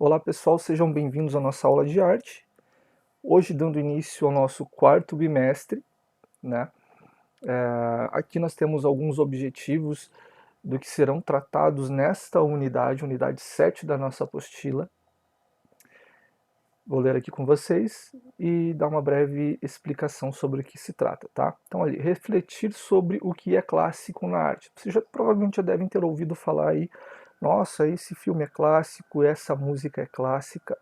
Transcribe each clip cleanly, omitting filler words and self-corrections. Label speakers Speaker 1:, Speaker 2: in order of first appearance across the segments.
Speaker 1: Olá pessoal, sejam bem-vindos à nossa aula de arte. Hoje dando início ao nosso quarto bimestre, né? Aqui nós temos alguns objetivos do que serão tratados nesta unidade 7 da nossa apostila. Vou ler aqui com vocês e dar uma breve explicação sobre o que se trata, tá? Então ali, refletir sobre o que é clássico na arte. Vocês provavelmente já devem ter ouvido falar aí, nossa, esse filme é clássico, essa música é clássica.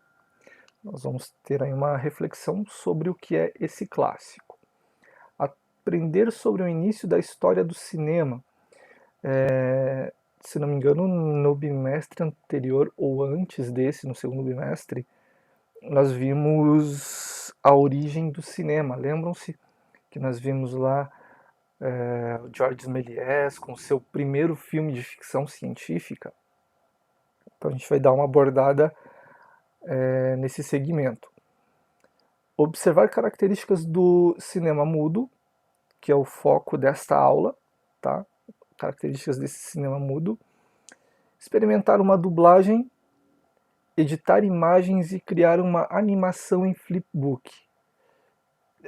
Speaker 1: Nós vamos ter aí uma reflexão sobre o que é esse clássico. Aprender sobre o início da história do cinema. Se não me engano, no bimestre anterior ou antes desse, no segundo bimestre, nós vimos a origem do cinema. Lembram-se que nós vimos lá o Georges Méliès com seu primeiro filme de ficção científica? Então a gente vai dar uma abordada nesse segmento. Observar características do cinema mudo, que é o foco desta aula, tá? Características desse cinema mudo. Experimentar uma dublagem, editar imagens e criar uma animação em flipbook.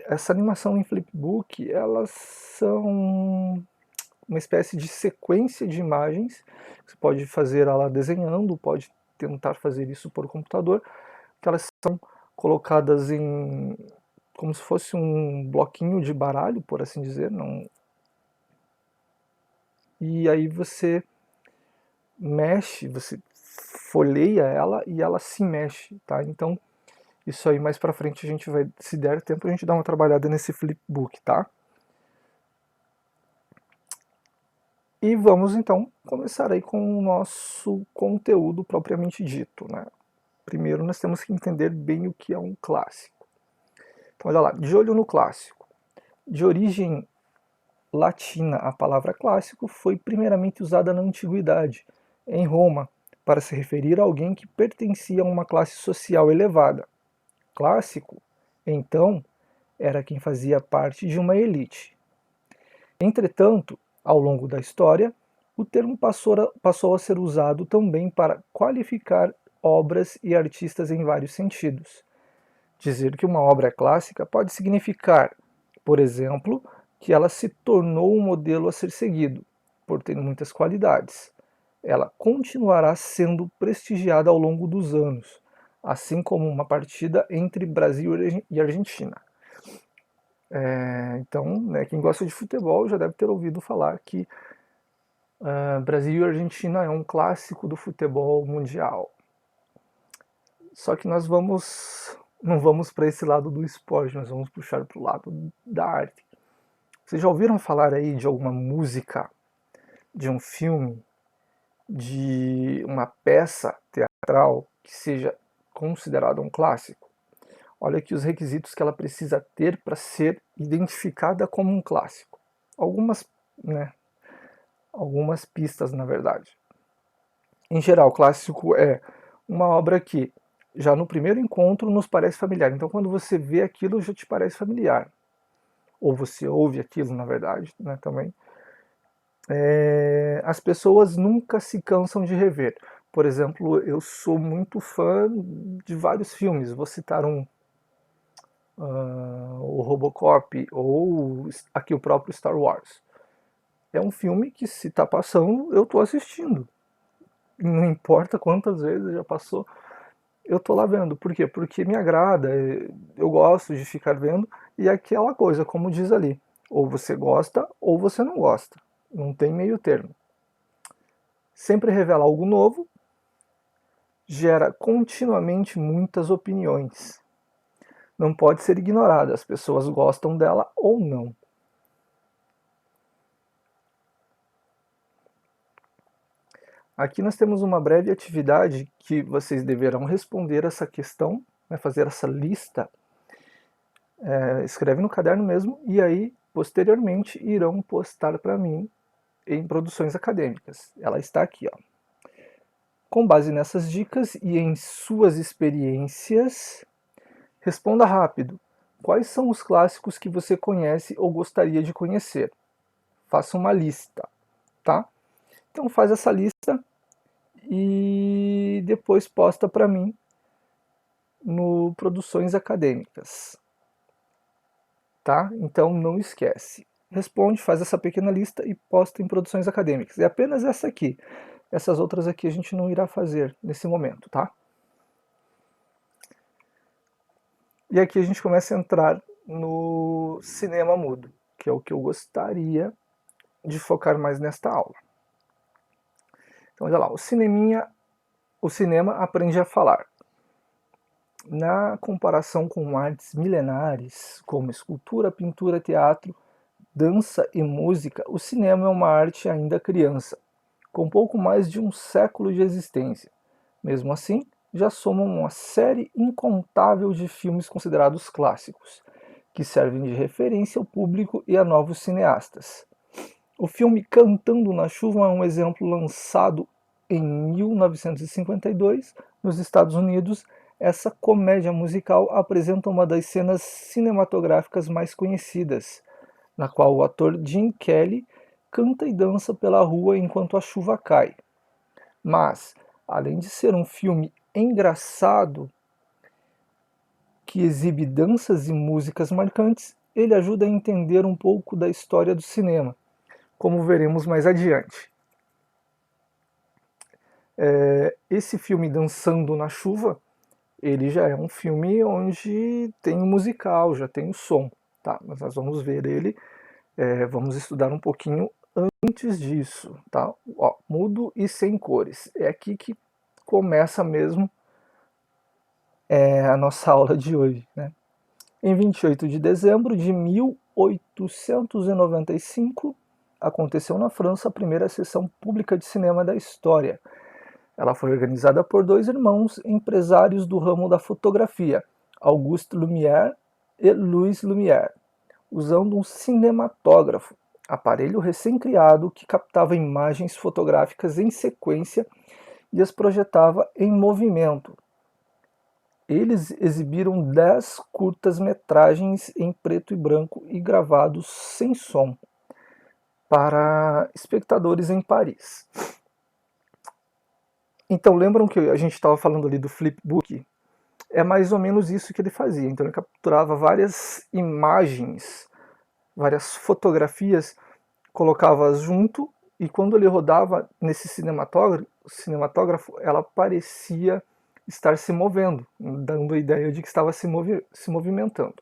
Speaker 1: Essa animação em flipbook, elas são uma espécie de sequência de imagens. Você pode fazer ela desenhando, pode tentar fazer isso por computador, que elas são colocadas em como se fosse um bloquinho de baralho, por assim dizer, não. E aí você mexe, você folheia ela e ela se mexe, tá? Então, isso aí mais pra frente a gente vai, se der tempo, a gente dá uma trabalhada nesse flipbook, tá? E vamos então começar aí com o nosso conteúdo propriamente dito, né? Primeiro nós temos que entender bem o que é um clássico. Então, olha lá, de olho no clássico. De origem latina, a palavra clássico foi primeiramente usada na antiguidade, em Roma, para se referir a alguém que pertencia a uma classe social elevada. Clássico, então, era quem fazia parte de uma elite. Entretanto, ao longo da história, o termo passou a ser usado também para qualificar obras e artistas em vários sentidos. Dizer que uma obra é clássica pode significar, por exemplo, que ela se tornou um modelo a ser seguido, por ter muitas qualidades. Ela continuará sendo prestigiada ao longo dos anos, assim como uma partida entre Brasil e Argentina. Então, né, quem gosta de futebol já deve ter ouvido falar que Brasil e Argentina é um clássico do futebol mundial. Só que não vamos para esse lado do esporte, nós vamos puxar para o lado da arte. Vocês já ouviram falar aí de alguma música, de um filme, de uma peça teatral que seja considerada um clássico? Olha aqui os requisitos que ela precisa ter para ser identificada como um clássico. Algumas, né, algumas pistas, na verdade. Em geral, clássico é uma obra que já no primeiro encontro nos parece familiar. Então, quando você vê aquilo, já te parece familiar. Ou você ouve aquilo, na verdade, né, também. As pessoas nunca se cansam de rever. Por exemplo, eu sou muito fã de vários filmes. Vou citar o Robocop ou aqui o próprio Star Wars. É um filme que, se está passando, eu estou assistindo. Não importa quantas vezes já passou, eu tô lá vendo. Por quê? Porque me agrada, eu gosto de ficar vendo, e é aquela coisa, como diz ali, ou você gosta ou você não gosta. Não tem meio termo. Sempre revela algo novo, gera continuamente muitas opiniões. Não pode ser ignorada, as pessoas gostam dela ou não. Aqui nós temos uma breve atividade que vocês deverão responder essa questão, né, fazer essa lista. Escreve no caderno mesmo e aí, posteriormente, irão postar para mim em produções acadêmicas. Ela está aqui, ó. Com base nessas dicas e em suas experiências, responda rápido. Quais são os clássicos que você conhece ou gostaria de conhecer? Faça uma lista, tá? Então faz essa lista e depois posta para mim no produções acadêmicas, tá? Então não esquece. Responde, faz essa pequena lista e posta em produções acadêmicas. É apenas essa aqui. Essas outras aqui a gente não irá fazer nesse momento, tá? E aqui a gente começa a entrar no cinema mudo, que é o que eu gostaria de focar mais nesta aula. Então, olha lá, o cinema aprende a falar. Na comparação com artes milenares, como escultura, pintura, teatro, dança e música, o cinema é uma arte ainda criança, com pouco mais de um século de existência. Mesmo assim, já soma uma série incontável de filmes considerados clássicos, que servem de referência ao público e a novos cineastas. O filme Cantando na Chuva é um exemplo lançado em 1952 nos Estados Unidos. Essa comédia musical apresenta uma das cenas cinematográficas mais conhecidas, na qual o ator Jim Kelly canta e dança pela rua enquanto a chuva cai. Mas, além de ser um filme engraçado que exibe danças e músicas marcantes, ele ajuda a entender um pouco da história do cinema, como veremos mais adiante. Esse filme Dançando na Chuva, ele já é um filme onde tem um musical, já tem o som, tá? Mas nós vamos ver ele, vamos estudar um pouquinho antes disso, tá? Ó, mudo e sem cores. É aqui que começa mesmo a nossa aula de hoje, né? Em 28 de dezembro de 1895, aconteceu na França a primeira sessão pública de cinema da história. Ela foi organizada por dois irmãos empresários do ramo da fotografia, Auguste Lumière e Louis Lumière, usando um cinematógrafo, aparelho recém-criado que captava imagens fotográficas em sequência e as projetava em movimento. Eles exibiram 10 curtas-metragens em preto e branco e gravados sem som para espectadores em Paris. Então, lembram que a gente estava falando ali do flipbook? É mais ou menos isso que ele fazia. Então, ele capturava várias imagens, várias fotografias, colocava-as junto, e quando ele rodava nesse cinematógrafo, ela parecia estar se movendo, dando a ideia de que estava se movimentando.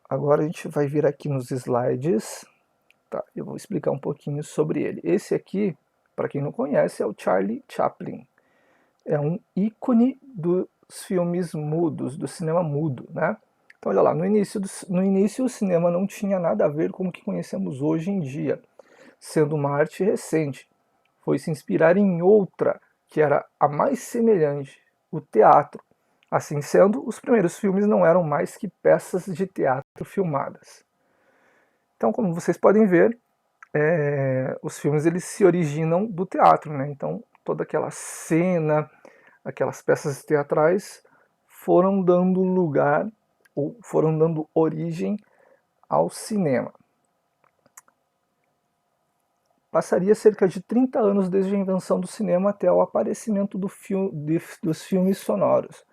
Speaker 1: Agora a gente vai vir aqui nos slides, tá? Eu vou explicar um pouquinho sobre ele. Esse aqui, para quem não conhece, é o Charlie Chaplin. É um ícone dos filmes mudos, do cinema mudo, né? Então olha lá, no início o cinema não tinha nada a ver com o que conhecemos hoje em dia, sendo uma arte recente. Foi se inspirar em outra, que era a mais semelhante, o teatro. Assim sendo, os primeiros filmes não eram mais que peças de teatro filmadas. Então, como vocês podem ver, os filmes eles se originam do teatro, né? Então, toda aquela cena, aquelas peças teatrais foram dando lugar ou foram dando origem ao cinema. Passaria cerca de 30 anos desde a invenção do cinema até o aparecimento dos filmes sonoros.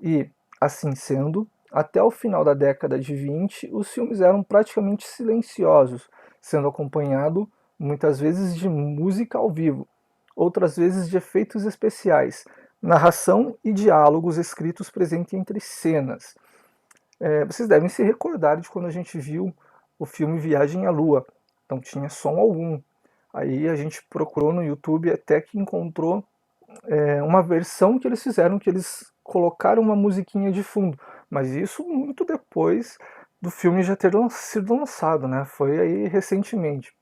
Speaker 1: E, assim sendo, até o final da década de 20, os filmes eram praticamente silenciosos, sendo acompanhado muitas vezes de música ao vivo, outras vezes de efeitos especiais, narração e diálogos escritos presentes entre cenas. Vocês devem se recordar de quando a gente viu o filme Viagem à Lua, não tinha som algum. Aí a gente procurou no YouTube até que encontrou uma versão que eles fizeram, que eles colocaram uma musiquinha de fundo, mas isso muito depois do filme já ter sido lançado, né? Foi aí recentemente.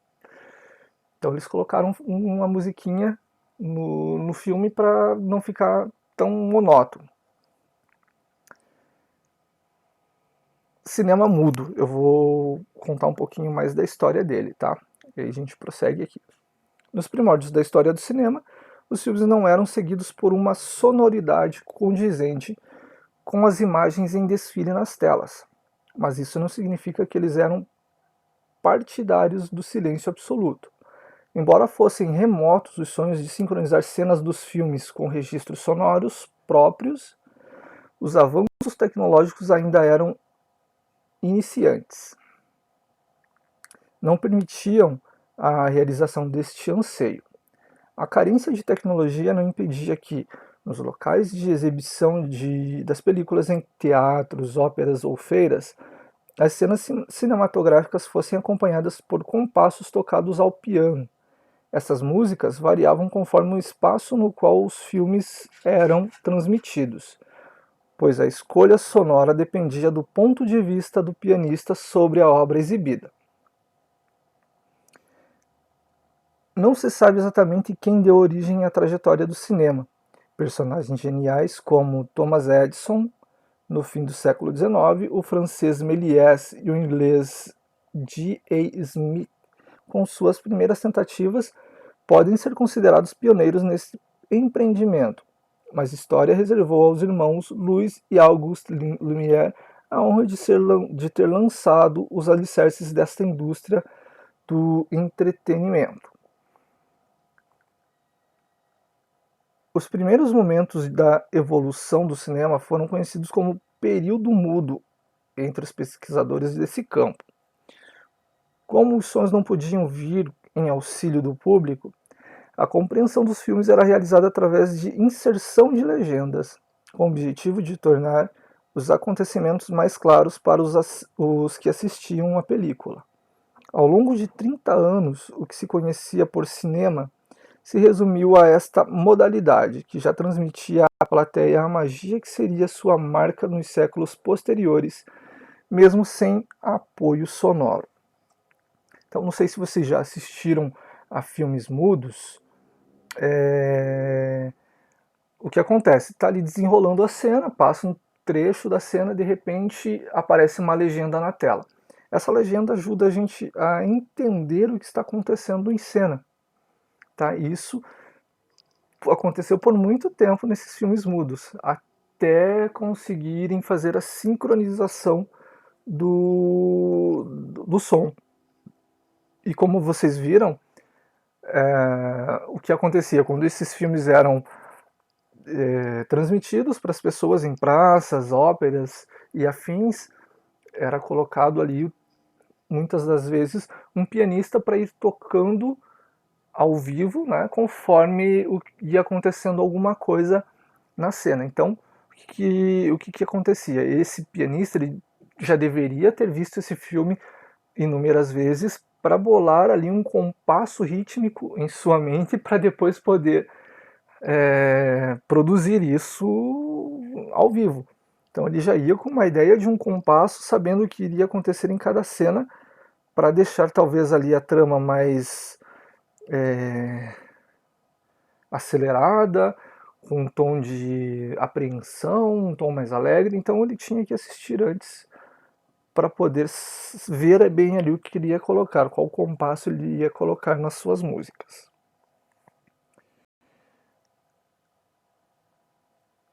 Speaker 1: Então eles colocaram uma musiquinha no filme para não ficar tão monótono. Cinema mudo, eu vou contar um pouquinho mais da história dele, tá? E aí a gente prossegue aqui. Nos primórdios da história do cinema, os filmes não eram seguidos por uma sonoridade condizente com as imagens em desfile nas telas, mas isso não significa que eles eram partidários do silêncio absoluto. Embora fossem remotos os sonhos de sincronizar cenas dos filmes com registros sonoros próprios, os avanços tecnológicos ainda eram iniciantes. Não permitiam a realização deste anseio. A carência de tecnologia não impedia que, nos locais de exibição das películas em teatros, óperas ou feiras, as cenas cinematográficas fossem acompanhadas por compassos tocados ao piano. Essas músicas variavam conforme o espaço no qual os filmes eram transmitidos, pois a escolha sonora dependia do ponto de vista do pianista sobre a obra exibida. Não se sabe exatamente quem deu origem à trajetória do cinema. Personagens geniais como Thomas Edison, no fim do século XIX, o francês Méliès e o inglês G.A. Smith, com suas primeiras tentativas, podem ser considerados pioneiros nesse empreendimento, mas a história reservou aos irmãos Louis e Auguste Lumière a honra de ter lançado os alicerces desta indústria do entretenimento. Os primeiros momentos da evolução do cinema foram conhecidos como período mudo entre os pesquisadores desse campo. Como os sons não podiam vir em auxílio do público, a compreensão dos filmes era realizada através de inserção de legendas, com o objetivo de tornar os acontecimentos mais claros para os que assistiam à película. Ao longo de 30 anos, o que se conhecia por cinema se resumiu a esta modalidade, que já transmitia à plateia a magia que seria sua marca nos séculos posteriores, mesmo sem apoio sonoro. Então, não sei se vocês já assistiram a filmes mudos. O que acontece? Está ali desenrolando a cena, passa um trecho da cena, de repente aparece uma legenda na tela. Essa legenda ajuda a gente a entender o que está acontecendo em cena. Tá? Isso aconteceu por muito tempo nesses filmes mudos, até conseguirem fazer a sincronização do som. E como vocês viram, o que acontecia quando esses filmes eram transmitidos para as pessoas em praças, óperas e afins, era colocado ali, muitas das vezes, um pianista para ir tocando ao vivo, né, conforme ia acontecendo alguma coisa na cena. Então, o que acontecia? Esse pianista ele já deveria ter visto esse filme inúmeras vezes para bolar ali um compasso rítmico em sua mente para depois poder produzir isso ao vivo. Então ele já ia com uma ideia de um compasso, sabendo o que iria acontecer em cada cena, para deixar talvez ali a trama mais acelerada, com um tom de apreensão, um tom mais alegre. Então ele tinha que assistir antes para poder ver bem ali o que ele ia colocar, qual compasso ele ia colocar nas suas músicas.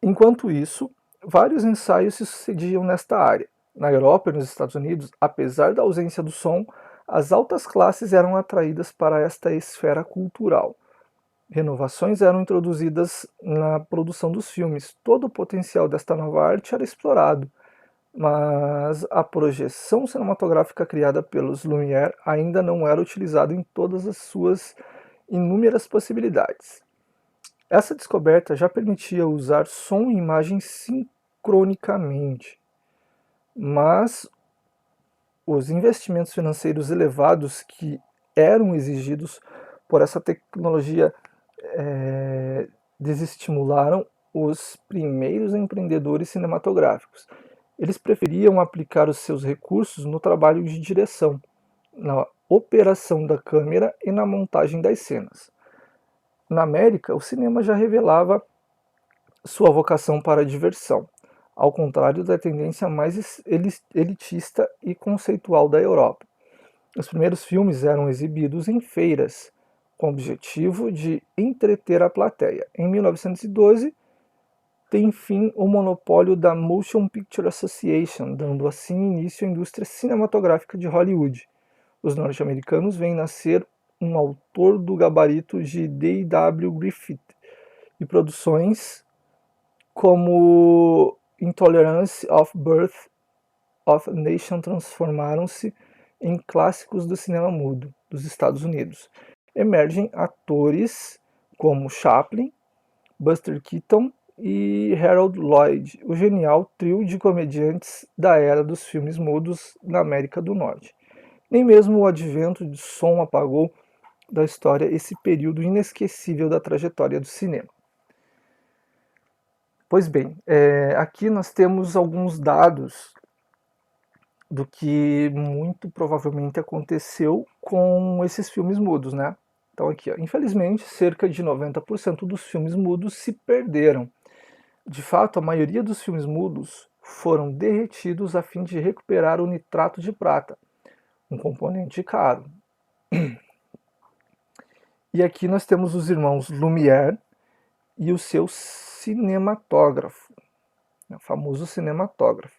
Speaker 1: Enquanto isso, vários ensaios se sucediam nesta área. Na Europa e nos Estados Unidos, apesar da ausência do som, as altas classes eram atraídas para esta esfera cultural. Renovações eram introduzidas na produção dos filmes. Todo o potencial desta nova arte era explorado, mas a projeção cinematográfica criada pelos Lumière ainda não era utilizada em todas as suas inúmeras possibilidades. Essa descoberta já permitia usar som e imagem sincronicamente, mas os investimentos financeiros elevados que eram exigidos por essa tecnologia desestimularam os primeiros empreendedores cinematográficos. Eles preferiam aplicar os seus recursos no trabalho de direção, na operação da câmera e na montagem das cenas. Na América, o cinema já revelava sua vocação para a diversão, ao contrário da tendência mais elitista e conceitual da Europa. Os primeiros filmes eram exibidos em feiras, com o objetivo de entreter a plateia. Em 1912, tem fim o monopólio da Motion Picture Association, dando assim início à indústria cinematográfica de Hollywood. Os norte-americanos veem nascer um autor do gabarito de D.W. Griffith, e produções como Intolerance of Birth of a Nation transformaram-se em clássicos do cinema mudo dos Estados Unidos. Emergem atores como Chaplin, Buster Keaton e Harold Lloyd, o genial trio de comediantes da era dos filmes mudos na América do Norte. Nem mesmo o advento de som apagou da história esse período inesquecível da trajetória do cinema. Pois bem, aqui nós temos alguns dados do que muito provavelmente aconteceu com esses filmes mudos, né? Então aqui, ó, infelizmente, cerca de 90% dos filmes mudos se perderam. De fato, a maioria dos filmes mudos foram derretidos a fim de recuperar o nitrato de prata, um componente caro. E aqui nós temos os irmãos Lumière e o seu cinematógrafo, o famoso cinematógrafo.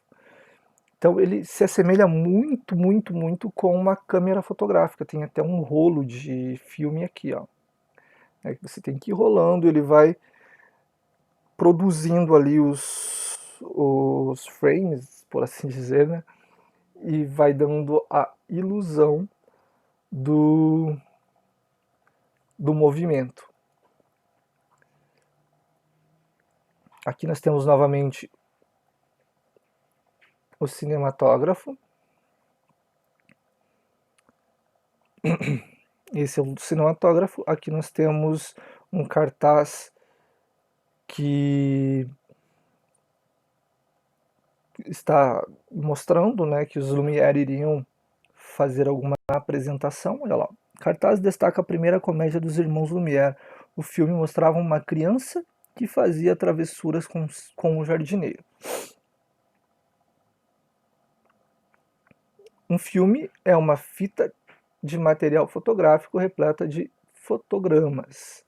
Speaker 1: Então ele se assemelha muito, muito, muito com uma câmera fotográfica. Tem até um rolo de filme aqui, ó. Você tem que ir rolando, ele vai produzindo ali os frames, por assim dizer, né? E vai dando a ilusão do movimento. Aqui nós temos novamente o cinematógrafo. Esse é o cinematógrafo. Aqui nós temos um cartaz que está mostrando, né, que os Lumière iriam fazer alguma apresentação. Olha lá. O cartaz destaca a primeira comédia dos irmãos Lumière. O filme mostrava uma criança que fazia travessuras com um jardineiro. Um filme é uma fita de material fotográfico repleta de fotogramas.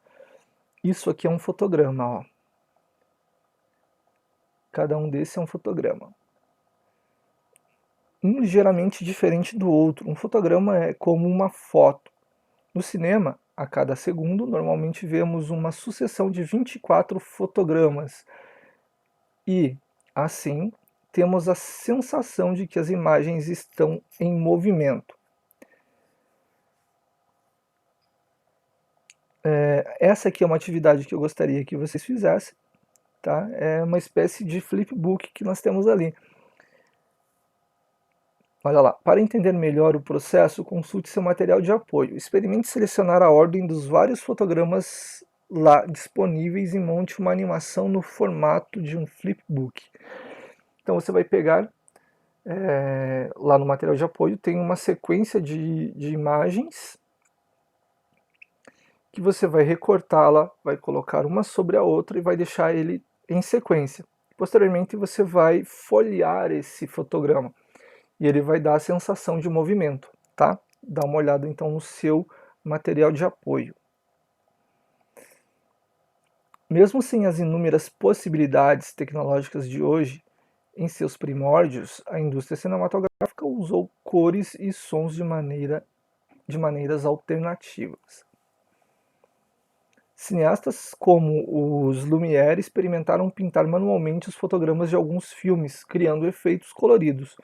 Speaker 1: Isso aqui é um fotograma, ó. Cada um desses é um fotograma. Um ligeiramente diferente do outro. Um fotograma é como uma foto. No cinema, a cada segundo, normalmente vemos uma sucessão de 24 fotogramas. E, assim, temos a sensação de que as imagens estão em movimento. Essa aqui é uma atividade que eu gostaria que vocês fizessem. Tá? É uma espécie de flipbook que nós temos ali. Olha lá, para entender melhor o processo, consulte seu material de apoio. Experimente selecionar a ordem dos vários fotogramas lá disponíveis e monte uma animação no formato de um flipbook. Então você vai pegar, lá no material de apoio, tem uma sequência de imagens que você vai recortá-la, vai colocar uma sobre a outra e vai deixar ele em sequência. Posteriormente você vai folhear esse fotograma e ele vai dar a sensação de movimento, tá? Dá uma olhada então no seu material de apoio. Mesmo sem as inúmeras possibilidades tecnológicas de hoje, em seus primórdios, a indústria cinematográfica usou cores e sons de maneiras alternativas. Cineastas como os Lumière experimentaram pintar manualmente os fotogramas de alguns filmes, criando efeitos coloridos.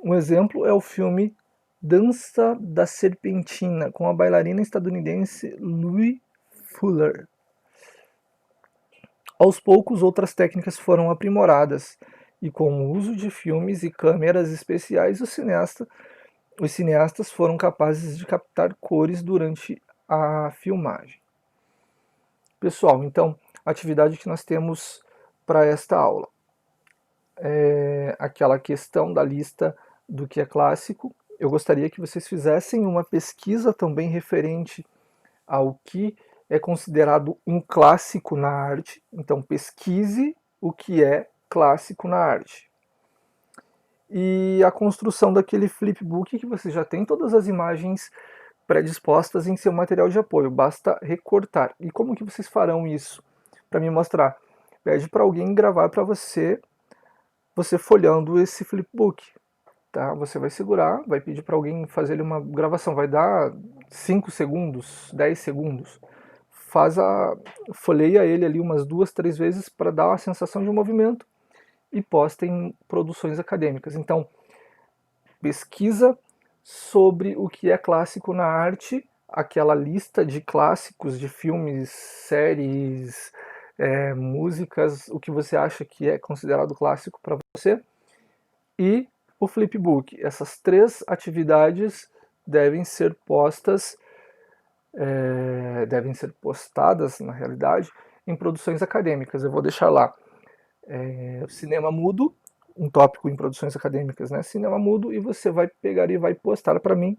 Speaker 1: Um exemplo é o filme Dança da Serpentina, com a bailarina estadunidense Louise Fuller. Aos poucos, outras técnicas foram aprimoradas, e com o uso de filmes e câmeras especiais, os cineastas foram capazes de captar cores durante a filmagem. Pessoal, então, a atividade que nós temos para esta aula é aquela questão da lista do que é clássico. Eu gostaria que vocês fizessem uma pesquisa também referente ao que é considerado um clássico na arte. Então, pesquise o que é clássico na arte. E a construção daquele flipbook que você já tem todas as imagens predispostas em seu material de apoio, basta recortar. E como que vocês farão isso? Para me mostrar. Pede para alguém gravar para você folhando esse flipbook. tá? Você vai segurar, vai pedir para alguém fazer ali uma gravação, vai dar 5 segundos, 10 segundos. Folheia ele ali umas 2, 3 vezes para dar a sensação de movimento e posta em produções acadêmicas. Então, pesquisa sobre o que é clássico na arte, aquela lista de clássicos de filmes, séries, músicas, o que você acha que é considerado clássico para você, e o flipbook. Essas 3 atividades devem ser postadas, na realidade, em produções acadêmicas. Eu vou deixar lá cinema mudo, um tópico em produções acadêmicas, né? Cinema mudo, e você vai pegar e vai postar para mim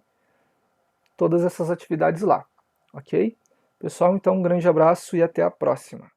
Speaker 1: todas essas atividades lá, ok? Pessoal, então um grande abraço e até a próxima.